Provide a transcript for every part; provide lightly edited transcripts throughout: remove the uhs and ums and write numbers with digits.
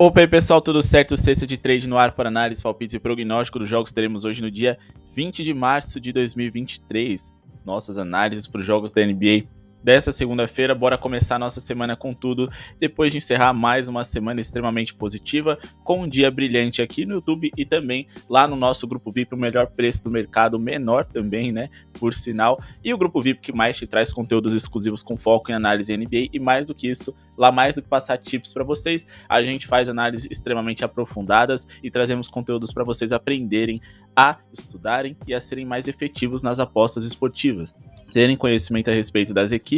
Opa aí pessoal, tudo certo? Sexta de trade no ar para análise, palpites e prognóstico dos jogos teremos hoje no dia 20 de março de 2023. Nossas análises para os jogos da NBA dessa segunda-feira. Bora começar nossa semana com tudo, depois de encerrar mais uma semana extremamente positiva, com um dia brilhante aqui no YouTube e também lá no nosso grupo VIP, o melhor preço do mercado, menor também, né, por sinal, e o grupo VIP que mais te traz conteúdos exclusivos com foco em análise NBA e mais do que isso, lá mais do que passar tips para vocês, a gente faz análises extremamente aprofundadas e trazemos conteúdos para vocês aprenderem a estudarem e a serem mais efetivos nas apostas esportivas, terem conhecimento a respeito das equipes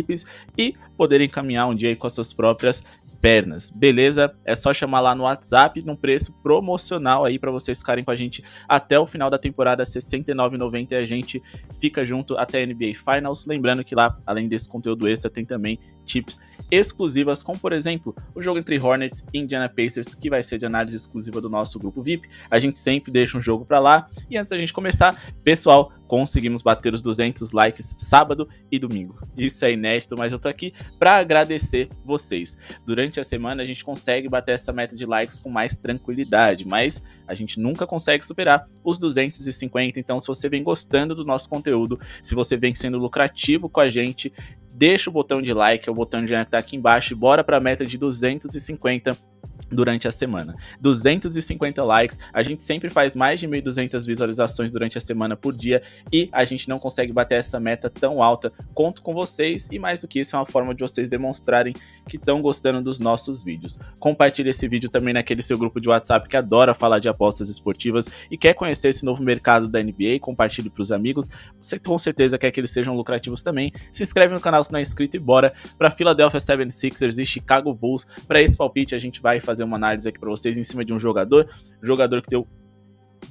e poderem caminhar um dia aí com as suas próprias pernas, beleza? É só chamar lá no WhatsApp num preço promocional aí para vocês ficarem com a gente até o final da temporada, R$ 69,90, e a gente fica junto até a NBA Finals. Lembrando que lá, além desse conteúdo extra, tem também tips exclusivas, como por exemplo, o jogo entre Hornets e Indiana Pacers, que vai ser de análise exclusiva do nosso grupo VIP. A gente sempre deixa um jogo para lá. E antes da gente começar, pessoal, conseguimos bater os 200 likes sábado e domingo. Isso é inédito, mas eu tô aqui para agradecer vocês. Durante a semana a gente consegue bater essa meta de likes com mais tranquilidade, mas a gente nunca consegue superar os 250, então se você vem gostando do nosso conteúdo, se você vem sendo lucrativo com a gente, deixa o botão de like, o botão de joinha que tá aqui embaixo e bora para a meta de 250 durante a semana. 250 likes, a gente sempre faz mais de 1.200 visualizações durante a semana por dia e a gente não consegue bater essa meta tão alta. Conto com vocês e mais do que isso é uma forma de vocês demonstrarem que estão gostando dos nossos vídeos. Compartilhe esse vídeo também naquele seu grupo de WhatsApp que adora falar de apostas esportivas e quer conhecer esse novo mercado da NBA, compartilhe para os amigos. Você com certeza quer que eles sejam lucrativos também. Se inscreve no canal se não é inscrito e bora para Philadelphia 76ers e Chicago Bulls. Para esse palpite a gente vai fazer uma análise aqui para vocês em cima de um jogador que deu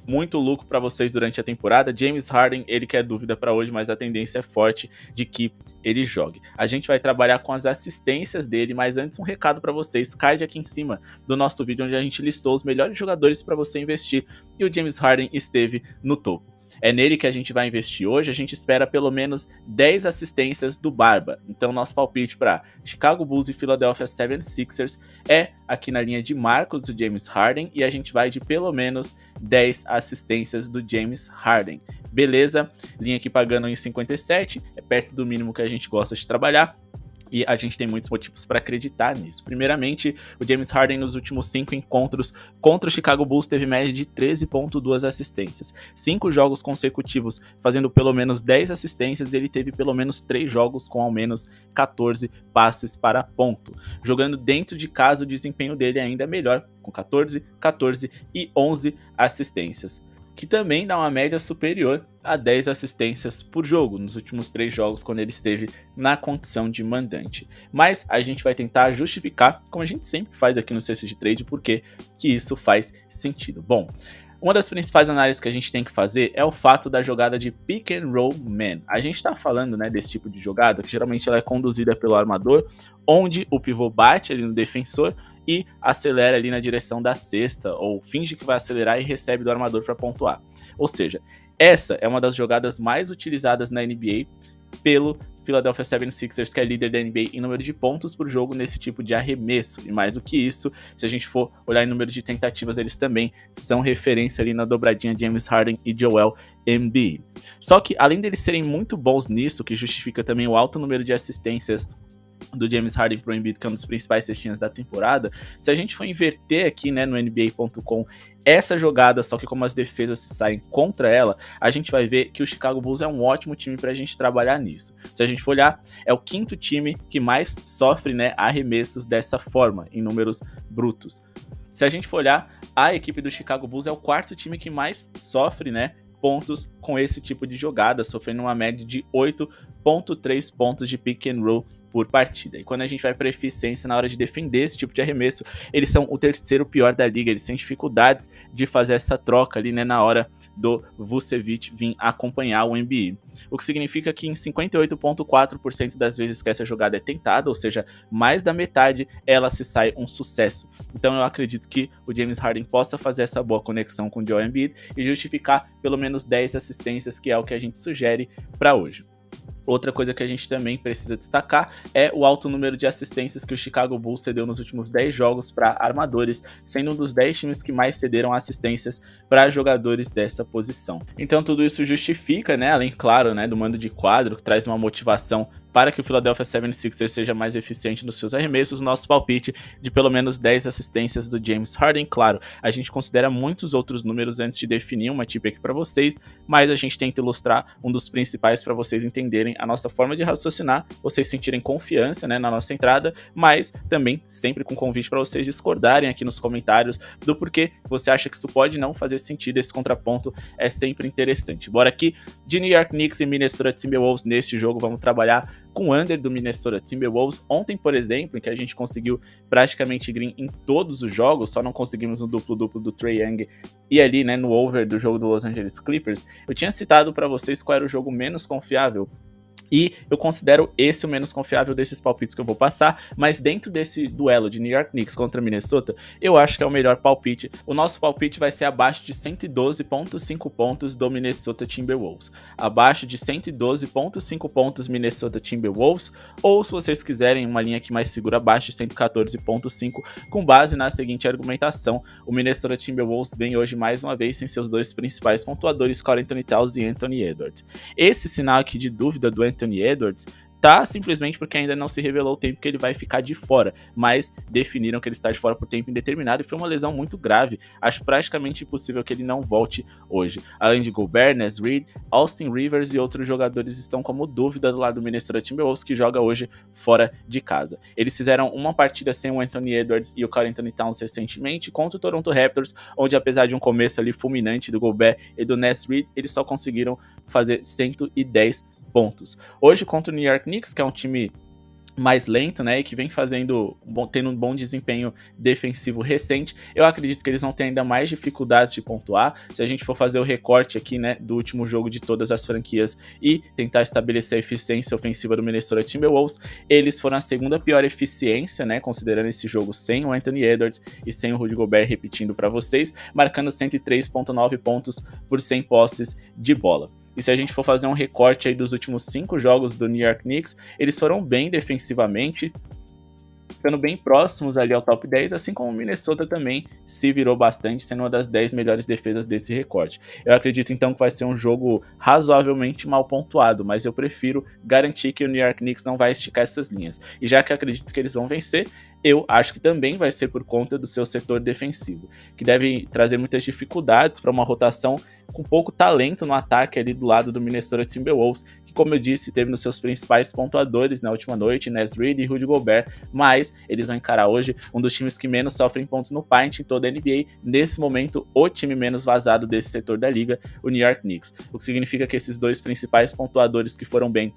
muito lucro para vocês durante a temporada, James Harden. Ele que é dúvida para hoje, mas a tendência é forte de que ele jogue. A gente vai trabalhar com as assistências dele, mas antes um recado para vocês, card aqui em cima do nosso vídeo onde a gente listou os melhores jogadores para você investir e o James Harden esteve no topo. É nele que a gente vai investir hoje, a gente espera pelo menos 10 assistências do Barba. Então nosso palpite para Chicago Bulls e Philadelphia 76ers é aqui na linha de Marcos do James Harden e a gente vai de pelo menos 10 assistências do James Harden. Beleza? Linha aqui pagando em 57, é perto do mínimo que a gente gosta de trabalhar. E a gente tem muitos motivos para acreditar nisso. Primeiramente, o James Harden nos últimos 5 encontros contra o Chicago Bulls teve média de 13,2 assistências. 5 jogos consecutivos fazendo pelo menos 10 assistências, ele teve pelo menos 3 jogos com ao menos 14 passes para ponto. Jogando dentro de casa, o desempenho dele ainda é melhor, com 14, 14 e 11 assistências, que também dá uma média superior a 10 assistências por jogo, nos últimos 3 jogos quando ele esteve na condição de mandante. Mas a gente vai tentar justificar, como a gente sempre faz aqui no Sexta de Trade, porque que isso faz sentido. Bom, uma das principais análises que a gente tem que fazer é o fato da jogada de pick and roll man. A gente está falando, né, desse tipo de jogada, que geralmente ela é conduzida pelo armador, onde o pivô bate ali no defensor e acelera ali na direção da cesta, ou finge que vai acelerar e recebe do armador para pontuar. Ou seja, essa é uma das jogadas mais utilizadas na NBA pelo Philadelphia 76ers, que é líder da NBA em número de pontos por jogo nesse tipo de arremesso. E mais do que isso, se a gente for olhar em número de tentativas, eles também são referência ali na dobradinha James Harden e Joel Embiid. Só que além deles serem muito bons nisso, que justifica também o alto número de assistências do James Harden pro Embiid, que é um dos principais cestinhas da temporada, se a gente for inverter aqui, né, no NBA.com essa jogada, só que como as defesas se saem contra ela, a gente vai ver que o Chicago Bulls é um ótimo time pra gente trabalhar nisso. Se a gente for olhar, é o 5º time que mais sofre, né, arremessos dessa forma, em números brutos. Se a gente for olhar, a equipe do Chicago Bulls é o 4º time que mais sofre, né, pontos com esse tipo de jogada, sofrendo uma média de 8,3 pontos de pick and roll por partida. E quando a gente vai para eficiência na hora de defender esse tipo de arremesso, eles são o 3º pior da liga, eles têm dificuldades de fazer essa troca ali, né, na hora do Vucevic vir acompanhar o Embiid. O que significa que em 58,4% das vezes que essa jogada é tentada, ou seja, mais da metade, ela se sai um sucesso. Então eu acredito que o James Harden possa fazer essa boa conexão com o Joel Embiid e justificar pelo menos 10 assistências, que é o que a gente sugere para hoje. Outra coisa que a gente também precisa destacar é o alto número de assistências que o Chicago Bulls cedeu nos últimos 10 jogos para armadores, sendo um dos 10 times que mais cederam assistências para jogadores dessa posição. Então tudo isso justifica, né, além, claro, né, do mando de quadro, que traz uma motivação para que o Philadelphia 76ers seja mais eficiente nos seus arremessos, nosso palpite de pelo menos 10 assistências do James Harden. Claro, a gente considera muitos outros números antes de definir uma tip aqui para vocês, mas a gente tenta ilustrar um dos principais para vocês entenderem a nossa forma de raciocinar, vocês sentirem confiança, né, na nossa entrada, mas também sempre com convite para vocês discordarem aqui nos comentários do porquê você acha que isso pode não fazer sentido. Esse contraponto é sempre interessante. Bora aqui de New York Knicks e Minnesota Timberwolves. Neste jogo vamos trabalhar com o under do Minnesota Timberwolves. Ontem, por exemplo, em que a gente conseguiu praticamente green em todos os jogos, só não conseguimos no duplo-duplo do Trae Young e ali, né, no over do jogo do Los Angeles Clippers, eu tinha citado para vocês qual era o jogo menos confiável. E eu considero esse o menos confiável desses palpites que eu vou passar, mas dentro desse duelo de New York Knicks contra Minnesota, eu acho que é o melhor palpite. O nosso palpite vai ser abaixo de 112.5 pontos do Minnesota Timberwolves. Abaixo de 112.5 pontos Minnesota Timberwolves, ou se vocês quiserem uma linha aqui mais segura, abaixo de 114.5, com base na seguinte argumentação: o Minnesota Timberwolves vem hoje mais uma vez sem seus dois principais pontuadores, Karl Anthony Towns e Anthony Edwards. Esse sinal aqui de dúvida do Anthony Edwards tá simplesmente porque ainda não se revelou o tempo que ele vai ficar de fora, mas definiram que ele está de fora por tempo indeterminado e foi uma lesão muito grave. Acho praticamente impossível que ele não volte hoje. Além de Gobert, Naz Reid, Austin Rivers e outros jogadores estão como dúvida do lado do Minnesota Timberwolves, que joga hoje fora de casa. Eles fizeram uma partida sem o Anthony Edwards e o Karl Anthony Towns recentemente contra o Toronto Raptors, onde apesar de um começo ali fulminante do Gobert e do Naz Reid, eles só conseguiram fazer 110 pontos. Hoje contra o New York Knicks, que é um time mais lento, né, e que vem tendo um bom desempenho defensivo recente, eu acredito que eles vão ter ainda mais dificuldades de pontuar. Se a gente for fazer o recorte aqui, né, do último jogo de todas as franquias e tentar estabelecer a eficiência ofensiva do Minnesota Timberwolves, eles foram a segunda pior eficiência, né, considerando esse jogo sem o Anthony Edwards e sem o Rudy Gobert, repetindo para vocês, marcando 103.9 pontos por 100 posses de bola. E se a gente for fazer um recorte aí dos últimos 5 jogos do New York Knicks, eles foram bem defensivamente, ficando bem próximos ali ao top 10, assim como o Minnesota também se virou bastante, sendo uma das 10 melhores defesas desse recorte. Eu acredito então que vai ser um jogo razoavelmente mal pontuado, mas eu prefiro garantir que o New York Knicks não vai esticar essas linhas. E já que eu acredito que eles vão vencer, eu acho que também vai ser por conta do seu setor defensivo, que deve trazer muitas dificuldades para uma rotação com pouco talento no ataque ali do lado do Minnesota Timberwolves, que, como eu disse, teve nos seus principais pontuadores na última noite, Naz Reid e Rudy Gobert, mas eles vão encarar hoje um dos times que menos sofrem pontos no paint em toda a NBA, nesse momento o time menos vazado desse setor da liga, o New York Knicks, o que significa que esses dois principais pontuadores que foram bem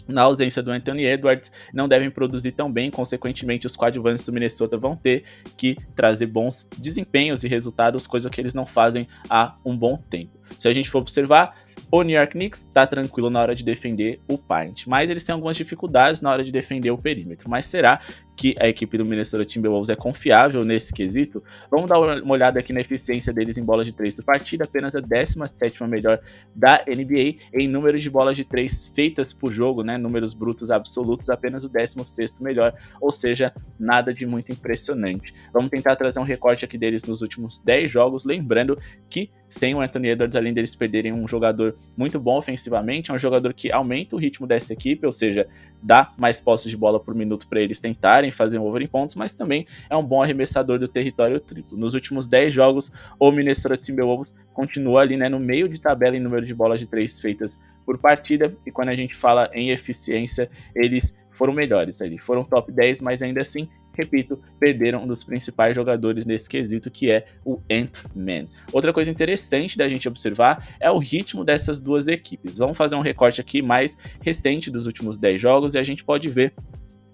na ausência do Anthony Edwards, não devem produzir tão bem, consequentemente os coadjuvantes do Minnesota vão ter que trazer bons desempenhos e resultados, coisa que eles não fazem há um bom tempo. Se a gente for observar, o New York Knicks está tranquilo na hora de defender o paint, mas eles têm algumas dificuldades na hora de defender o perímetro. Mas será que a equipe do Minnesota Timberwolves é confiável nesse quesito? Vamos dar uma olhada aqui na eficiência deles em bolas de 3 por partida, apenas a 17ª melhor da NBA, em números de bolas de 3 feitas por jogo, né, números brutos absolutos, apenas o 16º melhor, ou seja, nada de muito impressionante. Vamos tentar trazer um recorte aqui deles nos últimos 10 jogos, lembrando que sem o Anthony Edwards, além deles perderem um jogador muito bom ofensivamente, é um jogador que aumenta o ritmo dessa equipe, ou seja, dá mais posse de bola por minuto para eles tentarem fazer um over em pontos, mas também é um bom arremessador do território triplo. Nos últimos 10 jogos, o Minnesota Timberwolves continua ali, né, no meio de tabela em número de bolas de 3 feitas por partida, e quando a gente fala em eficiência, eles foram melhores ali, foram top 10, mas ainda assim, repito, perderam um dos principais jogadores nesse quesito, que é o Ant-Man. Outra coisa interessante da gente observar é o ritmo dessas duas equipes. Vamos fazer um recorte aqui mais recente dos últimos 10 jogos e a gente pode ver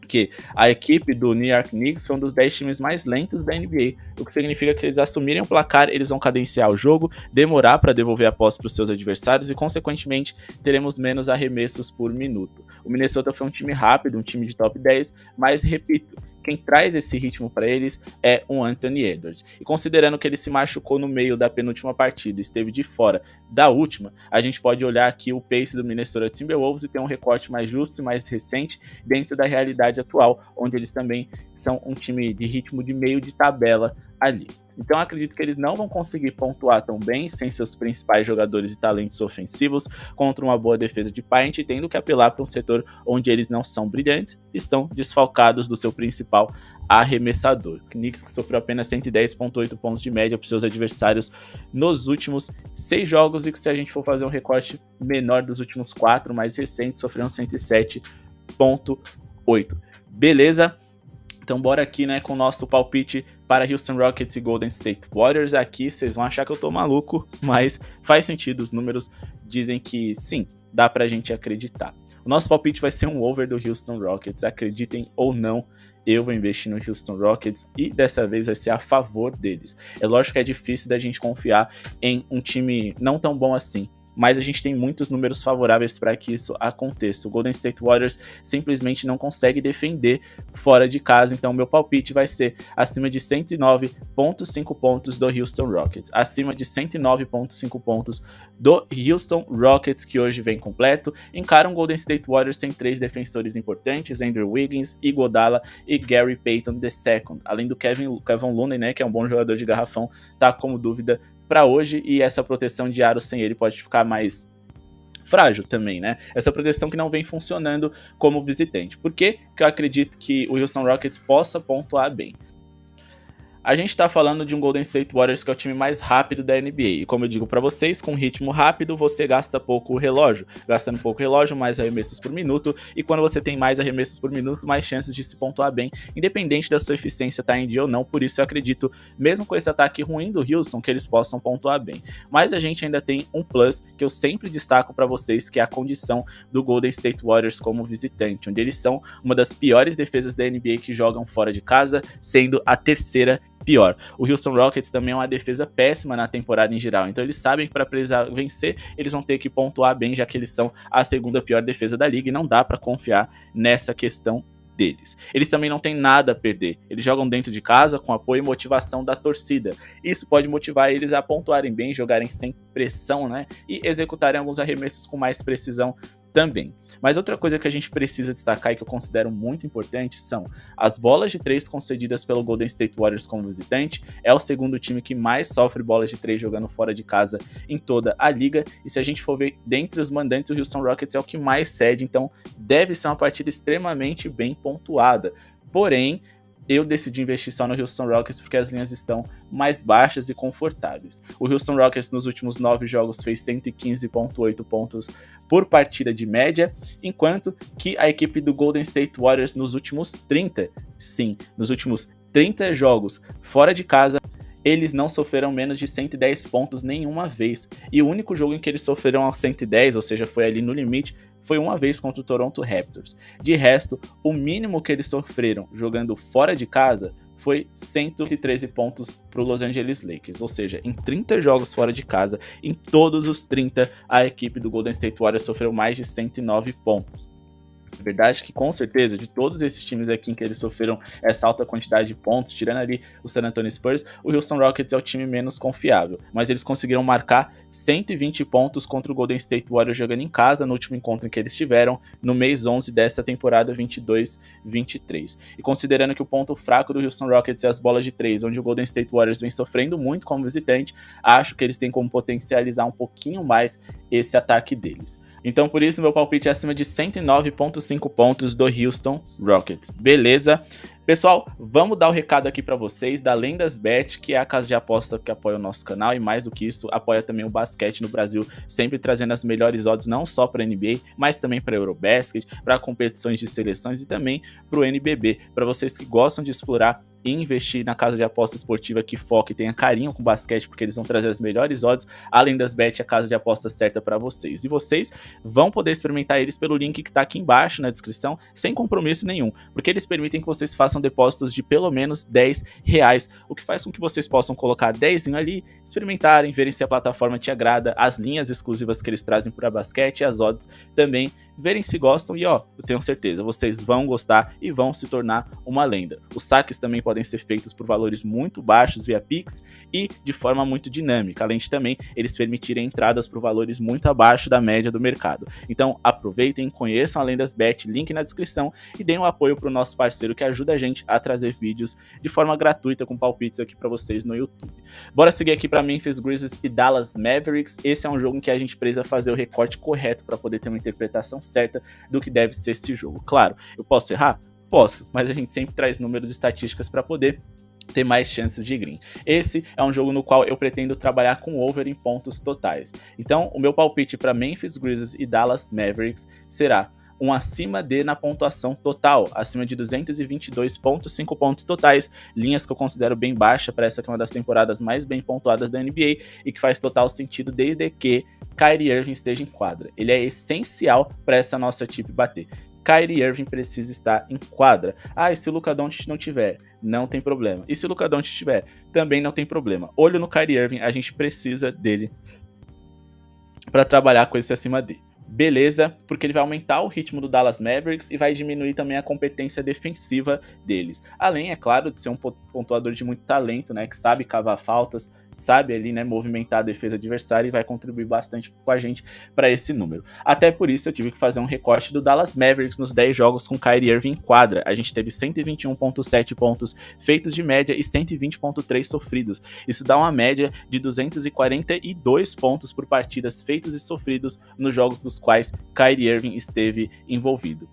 que a equipe do New York Knicks foi um dos 10 times mais lentos da NBA, o que significa que eles assumirem o placar, eles vão cadenciar o jogo, demorar para devolver a posse para os seus adversários e, consequentemente, teremos menos arremessos por minuto. O Minnesota foi um time rápido, um time de top 10, mas, repito, quem traz esse ritmo para eles é o Anthony Edwards. E considerando que ele se machucou no meio da penúltima partida, esteve de fora da última, a gente pode olhar aqui o pace do Minnesota Timberwolves e ter um recorte mais justo e mais recente dentro da realidade atual, onde eles também são um time de ritmo de meio de tabela ali. Então acredito que eles não vão conseguir pontuar tão bem sem seus principais jogadores e talentos ofensivos contra uma boa defesa de Pint, tendo que apelar para um setor onde eles não são brilhantes, estão desfalcados do seu principal arremessador. O Knicks, que sofreu apenas 110,8 pontos de média para seus adversários nos últimos 6 jogos, e que, se a gente for fazer um recorte menor dos últimos 4 mais recentes, sofreram 107,8. Beleza? Então bora aqui, né, com o nosso palpite para Houston Rockets e Golden State Warriors. Aqui vocês vão achar que eu tô maluco, mas faz sentido, os números dizem que sim, dá pra gente acreditar. O nosso palpite vai ser um over do Houston Rockets, acreditem ou não, eu vou investir no Houston Rockets e dessa vez vai ser a favor deles. É lógico que é difícil da gente confiar em um time não tão bom assim, mas a gente tem muitos números favoráveis para que isso aconteça. O Golden State Warriors simplesmente não consegue defender fora de casa, então meu palpite vai ser acima de 109,5 pontos do Houston Rockets. Acima de 109,5 pontos do Houston Rockets, que hoje vem completo, encara um Golden State Warriors sem 3 defensores importantes, Andrew Wiggins, Iguodala e Gary Payton II, além do Kevin Looney, né, que é um bom jogador de garrafão, tá como dúvida para hoje, e essa proteção de aro sem ele pode ficar mais frágil também, né? Essa proteção que não vem funcionando como visitante. Por que eu acredito que o Houston Rockets possa pontuar bem? A gente tá falando de um Golden State Warriors que é o time mais rápido da NBA, e como eu digo pra vocês, com ritmo rápido você gasta pouco o relógio, gastando pouco o relógio, mais arremessos por minuto, e quando você tem mais arremessos por minuto, mais chances de se pontuar bem, independente da sua eficiência tá em dia ou não. Por isso eu acredito, mesmo com esse ataque ruim do Houston, que eles possam pontuar bem. Mas a gente ainda tem um plus que eu sempre destaco pra vocês, que é a condição do Golden State Warriors como visitante, onde eles são uma das piores defesas da NBA que jogam fora de casa, sendo a terceira pior. O Houston Rockets também é uma defesa péssima na temporada em geral, então eles sabem que para precisar vencer, eles vão ter que pontuar bem, já que eles são a segunda pior defesa da liga, e não dá para confiar nessa questão deles. Eles também não têm nada a perder, eles jogam dentro de casa com apoio e motivação da torcida. Isso pode motivar eles a pontuarem bem, jogarem sem pressão, né, e executarem alguns arremessos com mais precisão também. Mas outra coisa que a gente precisa destacar e que eu considero muito importante são as bolas de 3 concedidas pelo Golden State Warriors como visitante. É o segundo time que mais sofre bolas de 3 jogando fora de casa em toda a liga, e se a gente for ver dentre os mandantes, o Houston Rockets é o que mais cede, então deve ser uma partida extremamente bem pontuada. Porém, eu decidi investir só no Houston Rockets porque as linhas estão mais baixas e confortáveis. O Houston Rockets nos últimos 9 jogos fez 115,8 pontos por partida de média, enquanto que a equipe do Golden State Warriors nos últimos 30 jogos fora de casa, eles não sofreram menos de 110 pontos nenhuma vez. E o único jogo em que eles sofreram aos 110, ou seja, foi ali no limite, foi uma vez contra o Toronto Raptors. De resto, o mínimo que eles sofreram jogando fora de casa foi 113 pontos para o Los Angeles Lakers. Ou seja, em 30 jogos fora de casa, em todos os 30, a equipe do Golden State Warriors sofreu mais de 109 pontos. É verdade que, com certeza, de todos esses times aqui em que eles sofreram essa alta quantidade de pontos, tirando ali o San Antonio Spurs, o Houston Rockets é o time menos confiável, mas eles conseguiram marcar 120 pontos contra o Golden State Warriors jogando em casa no último encontro em que eles tiveram, no mês 11 dessa temporada 22-23. E considerando que o ponto fraco do Houston Rockets é as bolas de 3, onde o Golden State Warriors vem sofrendo muito como visitante, acho que eles têm como potencializar um pouquinho mais esse ataque deles. Então, por isso, meu palpite é acima de 109,5 pontos do Houston Rockets. Beleza? Pessoal, vamos dar o recado aqui para vocês da LendasBet, que é a casa de aposta que apoia o nosso canal, e mais do que isso, apoia também o basquete no Brasil, sempre trazendo as melhores odds não só para a NBA, mas também para Eurobasket, para competições de seleções e também para o NBB, para vocês que gostam de explorar e investir na casa de aposta esportiva que foca e tenha carinho com basquete, porque eles vão trazer as melhores odds. A LendasBet é a casa de aposta certa para vocês. E vocês vão poder experimentar eles pelo link que está aqui embaixo na descrição, sem compromisso nenhum, porque eles permitem que vocês façam são depósitos de pelo menos R$10, o que faz com que vocês possam colocar 10 ali, experimentarem, verem se a plataforma te agrada, as linhas exclusivas que eles trazem para basquete e as odds também, verem se gostam e eu tenho certeza, vocês vão gostar e vão se tornar uma lenda. Os saques também podem ser feitos por valores muito baixos via Pix e de forma muito dinâmica, além de também eles permitirem entradas por valores muito abaixo da média do mercado. Então aproveitem, conheçam a LendasBet, link na descrição e deem um apoio para o nosso parceiro que ajuda a gente a trazer vídeos de forma gratuita com palpites aqui para vocês no YouTube. Bora seguir aqui para Memphis Grizzlies e Dallas Mavericks. Esse é um jogo em que a gente precisa fazer o recorte correto para poder ter uma interpretação certa do que deve ser esse jogo. Claro, eu posso errar? Posso, mas a gente sempre traz números e estatísticas para poder ter mais chances de green. Esse é um jogo no qual eu pretendo trabalhar com over em pontos totais. Então, o meu palpite para Memphis Grizzlies e Dallas Mavericks será um acima de na pontuação total, acima de 222,5 pontos totais, linhas que eu considero bem baixa para essa que é uma das temporadas mais bem pontuadas da NBA e que faz total sentido desde que Kyrie Irving esteja em quadra. Ele é essencial para essa nossa equipe bater. Kyrie Irving precisa estar em quadra. E se o Luka Doncic não tiver? Não tem problema. E se o Luka Doncic tiver? Também não tem problema. Olho no Kyrie Irving, a gente precisa dele para trabalhar com esse acima de. Beleza, porque ele vai aumentar o ritmo do Dallas Mavericks e vai diminuir também a competência defensiva deles. Além, é claro, de ser um pontuador de muito talento, né, que sabe cavar faltas, sabe ali, né, movimentar a defesa adversária e vai contribuir bastante com a gente para esse número. Até por isso eu tive que fazer um recorte do Dallas Mavericks nos 10 jogos com Kyrie Irving em quadra. A gente teve 121,7 pontos feitos de média e 120,3 sofridos. Isso dá uma média de 242 pontos por partidas feitos e sofridos nos jogos dos quais Kyrie Irving esteve envolvido.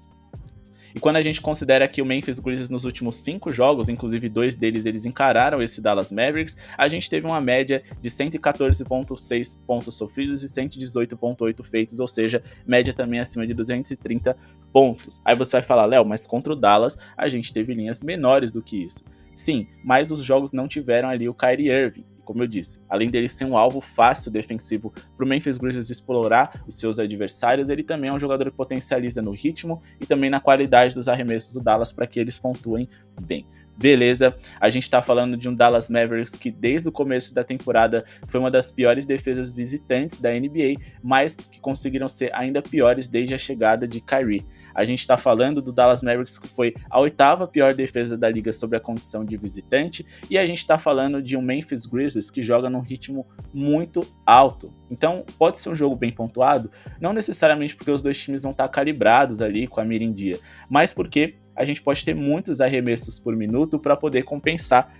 E quando a gente considera que o Memphis Grizzlies nos últimos 5 jogos, inclusive 2 deles eles encararam esse Dallas Mavericks, a gente teve uma média de 114,6 pontos sofridos e 118,8 feitos, ou seja, média também acima de 230 pontos. Aí você vai falar, Léo, mas contra o Dallas a gente teve linhas menores do que isso. Sim, mas os jogos não tiveram ali o Kyrie Irving. Como eu disse, além dele ser um alvo fácil defensivo para o Memphis Grizzlies explorar os seus adversários, ele também é um jogador que potencializa no ritmo e também na qualidade dos arremessos do Dallas para que eles pontuem bem. Beleza, a gente tá falando de um Dallas Mavericks que desde o começo da temporada foi uma das piores defesas visitantes da NBA, mas que conseguiram ser ainda piores desde a chegada de Kyrie. A gente tá falando do Dallas Mavericks que foi a 8ª pior defesa da liga sob a condição de visitante, e a gente tá falando de um Memphis Grizzlies que joga num ritmo muito alto. Então pode ser um jogo bem pontuado, não necessariamente porque os dois times vão estar calibrados ali com a mira em dia, mas porque a gente pode ter muitos arremessos por minuto para poder compensar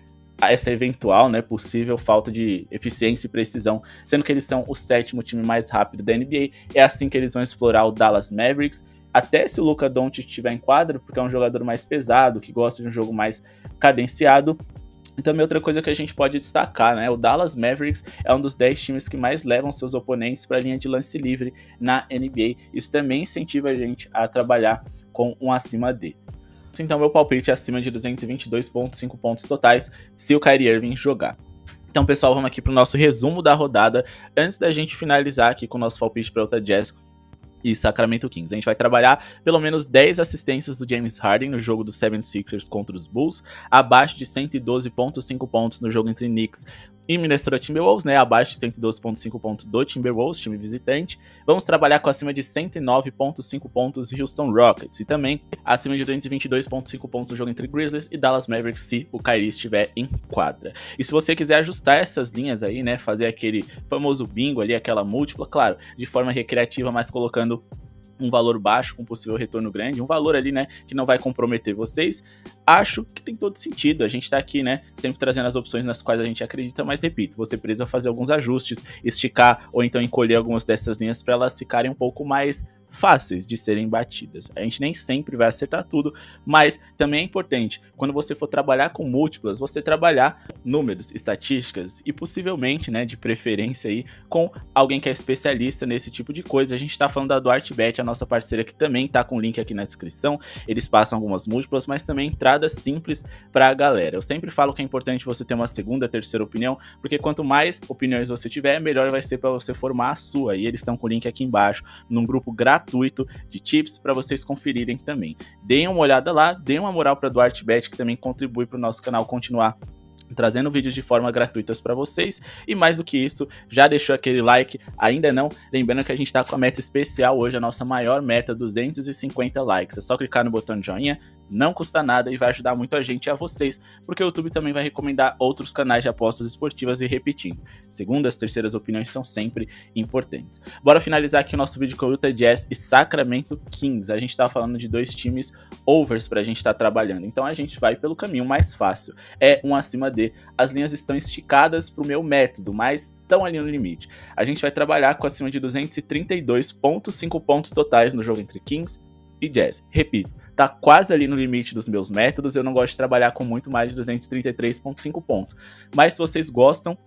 essa eventual, né, possível falta de eficiência e precisão, sendo que eles são o 7º time mais rápido da NBA. É assim que eles vão explorar o Dallas Mavericks, até se o Luka Doncic estiver em quadra, porque é um jogador mais pesado, que gosta de um jogo mais cadenciado. E também outra coisa que a gente pode destacar, né? O Dallas Mavericks é um dos 10 times que mais levam seus oponentes para a linha de lance livre na NBA. Isso também incentiva a gente a trabalhar com um acima de. Então meu palpite é acima de 222,5 pontos totais se o Kyrie Irving jogar. Então pessoal, vamos aqui para o nosso resumo da rodada, antes da gente finalizar aqui com o nosso palpite para Utah Jazz e Sacramento Kings. A gente vai trabalhar pelo menos 10 assistências do James Harden no jogo dos 76ers contra os Bulls, abaixo de 112,5 pontos no jogo entre Knicks e Minnesota Timberwolves, né, abaixo de 112,5 pontos do Timberwolves, time visitante. Vamos trabalhar com acima de 109,5 pontos Houston Rockets e também acima de 222,5 pontos no jogo entre Grizzlies e Dallas Mavericks se o Kyrie estiver em quadra. E se você quiser ajustar essas linhas aí, né, fazer aquele famoso bingo ali, aquela múltipla, claro, de forma recreativa, mas colocando um valor baixo com possível retorno grande, um valor ali, né, que não vai comprometer vocês, acho que tem todo sentido. A gente tá aqui, né, sempre trazendo as opções nas quais a gente acredita, mas repito, você precisa fazer alguns ajustes, esticar ou então encolher algumas dessas linhas para elas ficarem um pouco mais fáceis de serem batidas. A gente nem sempre vai acertar tudo, mas também é importante, quando você for trabalhar com múltiplas, você trabalhar números, estatísticas e possivelmente, né, de preferência aí, com alguém que é especialista nesse tipo de coisa. A gente tá falando da DuarteBet, a nossa parceira, que também tá com o link aqui na descrição. Eles passam algumas múltiplas, mas também trazem parada simples pra galera. Eu sempre falo que é importante você ter uma segunda, terceira opinião, porque quanto mais opiniões você tiver, melhor vai ser para você formar a sua. E eles estão com o link aqui embaixo, num grupo gratuito de tips para vocês conferirem também. Deem uma olhada lá, deem uma moral para Duarte Bet, que também contribui para o nosso canal continuar trazendo vídeos de forma gratuitas para vocês. E mais do que isso, já deixou aquele like? Ainda não? Lembrando que a gente tá com a meta especial hoje, a nossa maior meta, 250 likes. É só clicar no botão de joinha, não custa nada e vai ajudar muito a gente e a vocês, porque o YouTube também vai recomendar outros canais de apostas esportivas. E repetindo, segundas, terceiras opiniões são sempre importantes. Bora finalizar aqui o nosso vídeo com o Utah Jazz e Sacramento Kings. A gente tá falando de dois times overs pra gente estar trabalhando, então a gente vai pelo caminho mais fácil, é um acima de. As linhas estão esticadas pro meu método, mas estão ali no limite. A gente vai trabalhar com acima de 232,5 pontos totais no jogo entre Kings e Jazz. Repito, tá quase ali no limite dos meus métodos, eu não gosto de trabalhar com muito mais de 233,5 pontos. Mas se vocês gostam,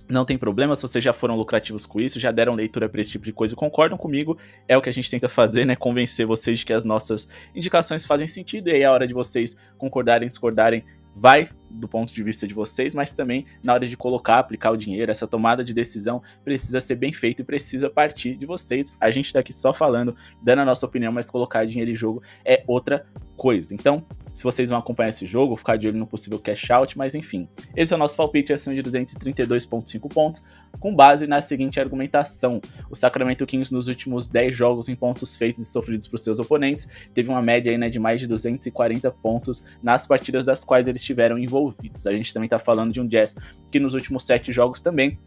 não tem problema, se vocês já foram lucrativos com isso, já deram leitura para esse tipo de coisa e concordam comigo, é o que a gente tenta fazer, né? Convencer vocês de que as nossas indicações fazem sentido, e aí é a hora de vocês concordarem, discordarem, vai do ponto de vista de vocês, mas também na hora de colocar, aplicar o dinheiro, essa tomada de decisão precisa ser bem feita e precisa partir de vocês. A gente tá aqui só falando, dando a nossa opinião, mas colocar dinheiro em jogo é outra coisa. Então, se vocês vão acompanhar esse jogo, ficar de olho no possível cash out, mas enfim, esse é o nosso palpite acima de 232,5 pontos, com base na seguinte argumentação: o Sacramento Kings nos últimos 10 jogos em pontos feitos e sofridos por seus oponentes, teve uma média aí, né, de mais de 240 pontos nas partidas das quais eles estiveram envolvidos. A gente também tá falando de um Jazz que nos últimos 7 jogos também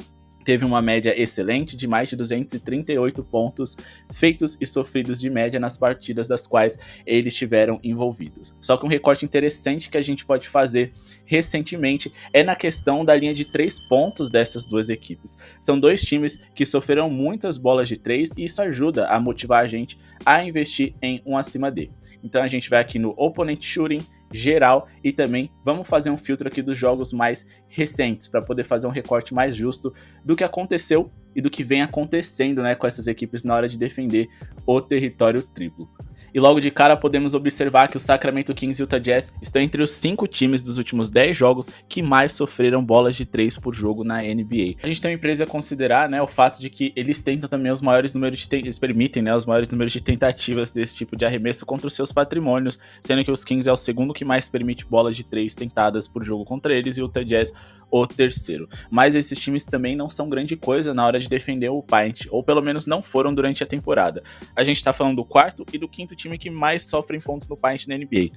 teve uma média excelente de mais de 238 pontos feitos e sofridos de média nas partidas das quais eles estiveram envolvidos. Só que um recorte interessante que a gente pode fazer recentemente é na questão da linha de 3 pontos dessas duas equipes. São dois times que sofreram muitas bolas de 3 e isso ajuda a motivar a gente a investir em um acima de. Então a gente vai aqui no Opponent Shooting geral e também vamos fazer um filtro aqui dos jogos mais recentes para poder fazer um recorte mais justo do que aconteceu e do que vem acontecendo, né, com essas equipes na hora de defender o território triplo. E logo de cara podemos observar que o Sacramento Kings e o Utah Jazz estão entre os 5 times dos últimos 10 jogos que mais sofreram bolas de 3 por jogo na NBA. A gente tem uma empresa a considerar, né, o fato de que eles tentam também os maiores números de eles permitem, né, os maiores números de tentativas desse tipo de arremesso contra os seus patrimônios, sendo que os Kings é o segundo que mais permite bolas de 3 tentadas por jogo contra eles e o Utah Jazz o terceiro. Mas esses times também não são grande coisa na hora de defender o paint, ou pelo menos não foram durante a temporada. A gente tá falando do quarto e do quinto time que mais sofrem pontos no paint na NBA.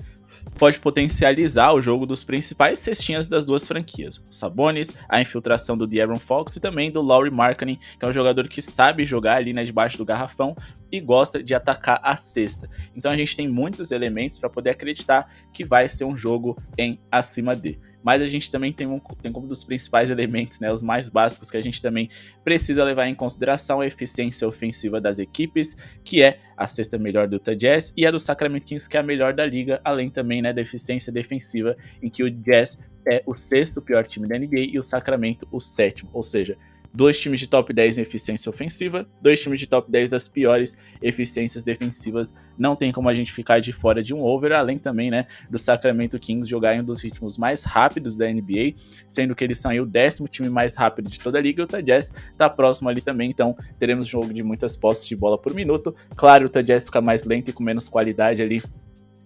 Pode potencializar o jogo dos principais cestinhas das duas franquias, o Sabonis, a infiltração do De'Aaron Fox e também do Lauri Markkanen, que é um jogador que sabe jogar ali, né, debaixo do garrafão e gosta de atacar a cesta. Então a gente tem muitos elementos para poder acreditar que vai ser um jogo em acima de. Mas a gente também tem como dos principais elementos, né, os mais básicos que a gente também precisa levar em consideração a eficiência ofensiva das equipes, que é a sexta melhor do Utah Jazz, e a do Sacramento Kings, que é a melhor da liga, além também, né, da eficiência defensiva, em que o Jazz é o sexto pior time da NBA e o Sacramento o sétimo, ou seja, 2 times de top 10 em eficiência ofensiva, 2 times de top 10 das piores eficiências defensivas. Não tem como a gente ficar de fora de um over, além também, né, do Sacramento Kings jogar em um dos ritmos mais rápidos da NBA, sendo que eles são aí o 10º time mais rápido de toda a liga, e o Utah Jazz tá próximo ali também, então teremos jogo de muitas posses de bola por minuto. Claro, o Utah Jazz fica mais lento e com menos qualidade ali,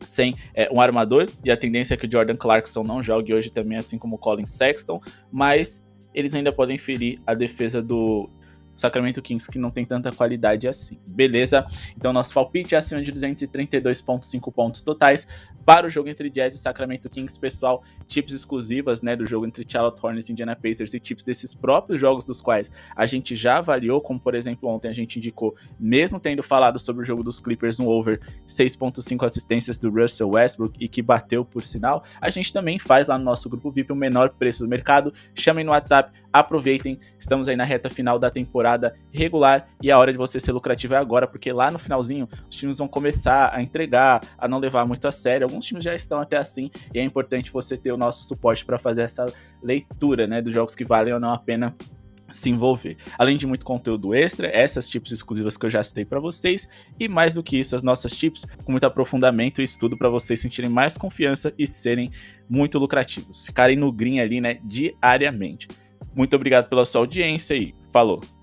sem um armador, e a tendência é que o Jordan Clarkson não jogue hoje também, assim como o Colin Sexton, mas eles ainda podem ferir a defesa do Sacramento Kings, que não tem tanta qualidade assim. Beleza? Então nosso palpite é acima de 232,5 pontos totais para o jogo entre Jazz e Sacramento Kings. Pessoal, tips exclusivas, né, do jogo entre Charlotte Hornets e Indiana Pacers, e tips desses próprios jogos dos quais a gente já avaliou, como por exemplo ontem a gente indicou, mesmo tendo falado sobre o jogo dos Clippers, um over 6.5 assistências do Russell Westbrook e que bateu por sinal, a gente também faz lá no nosso grupo VIP o menor preço do mercado. Chamem no WhatsApp, aproveitem, estamos aí na reta final da temporada regular e a hora de você ser lucrativo é agora, porque lá no finalzinho os times vão começar a entregar, a não levar muito a sério. Alguns times já estão até assim e é importante você ter o nosso suporte para fazer essa leitura, né, dos jogos que valem ou não a pena se envolver. Além de muito conteúdo extra, essas tips exclusivas que eu já citei para vocês, e mais do que isso, as nossas tips com muito aprofundamento e estudo para vocês sentirem mais confiança e serem muito lucrativos, ficarem no green ali, né, diariamente. Muito obrigado pela sua audiência e falou!